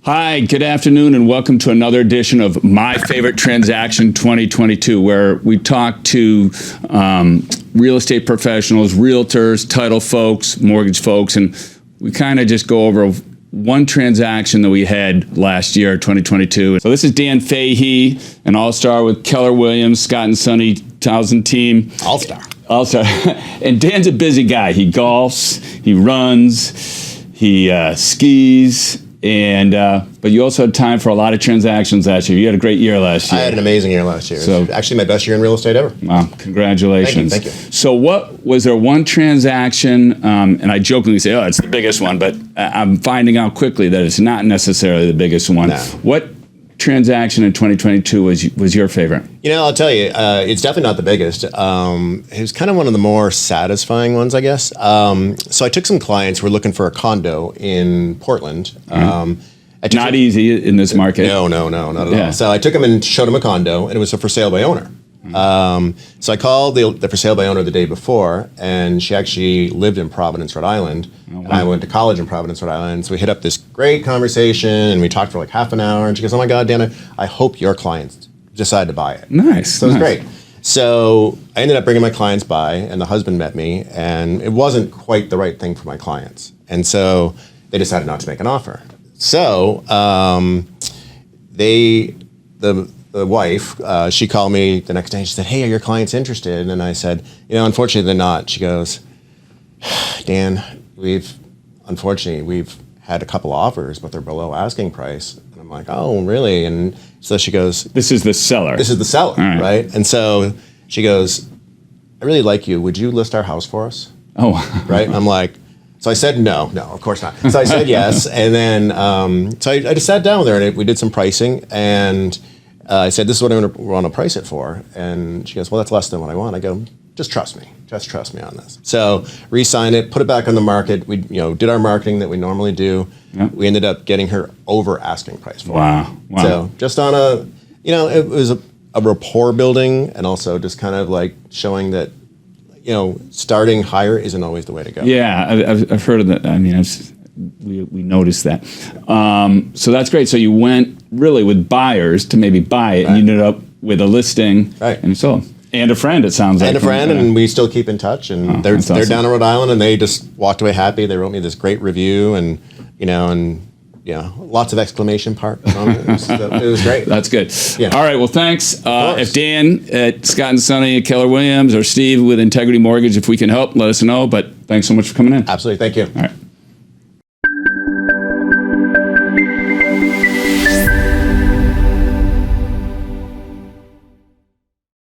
Hi, good afternoon, and welcome to another edition of My Favorite Transaction 2022, where we talk to real estate professionals, realtors, title folks, mortgage folks, and we kind of just go over one transaction that we had last year, 2022. So this is Dan Fahey, an all-star with Keller Williams, Scott and Sonny Townsend team. All-star. All-star. And Dan's a busy guy. He golfs, he runs, he skis, and but you also had time for a lot of transactions last year. You had a great year last year. I had an amazing year last year. So, actually my best year in real estate ever. Wow, congratulations. Thank you. So was there one transaction, and I jokingly say, oh, it's the biggest one, but I'm finding out quickly that it's not necessarily the biggest one. No. What transaction in 2022 was your favorite? You know, I'll tell you, it's definitely not the biggest. It was kind of one of the more satisfying ones, I guess. So I took some clients who were looking for a condo in Portland. Not easy in this market. No, not at all. So I took them and showed them a condo, and it was a for sale by owner. So I called the for sale by owner the day before, and she actually lived in Providence, Rhode Island. Oh, wow. And I went to college in Providence, Rhode Island. So we hit up this great conversation, and we talked for like half an hour. And she goes, "Oh my God, Dan, I hope your clients decide to buy it." Nice. So it was great. So I ended up bringing my clients by, and the husband met me, and it wasn't quite the right thing for my clients. And so they decided not to make an offer. So the wife, she called me the next day and she said, "Hey, are your clients interested?" And I said, "Unfortunately, they're not." She goes, "Dan, we've had a couple offers, but they're below asking price." And I'm like, "Oh, really?" And so she goes, "This is the seller." This is the seller, right? And so she goes, "I really like you. Would you list our house for us?" Oh, right? And I'm like, so I said no, of course not. So I said yes, and then so I just sat down with her and we did some pricing, and I said, "This is what I want to price it for." And she goes, "Well, that's less than what I want." I go, "Just trust me. Just trust me on this." So re-signed it, put it back on the market. We did our marketing that we normally do. Yep. We ended up getting her over asking price for it. Wow. So just on it was a rapport building, and also just kind of like showing that starting higher isn't always the way to go. Yeah, I've heard of that. I mean, we noticed that. So that's great. So you went really with buyers to maybe buy it, and you ended up with a listing, and you sold. And a friend, it sounds like. And a friend, and we still keep in touch. And they're down in Rhode Island, and they just walked away happy. They wrote me this great review, and lots of exclamation marks on it. It was great. That's good. Yeah. All right. Well, thanks. If Dan at Scott and Sonny at Keller Williams or Steve with Integrity Mortgage, if we can help, let us know. But thanks so much for coming in. Absolutely. Thank you. All right.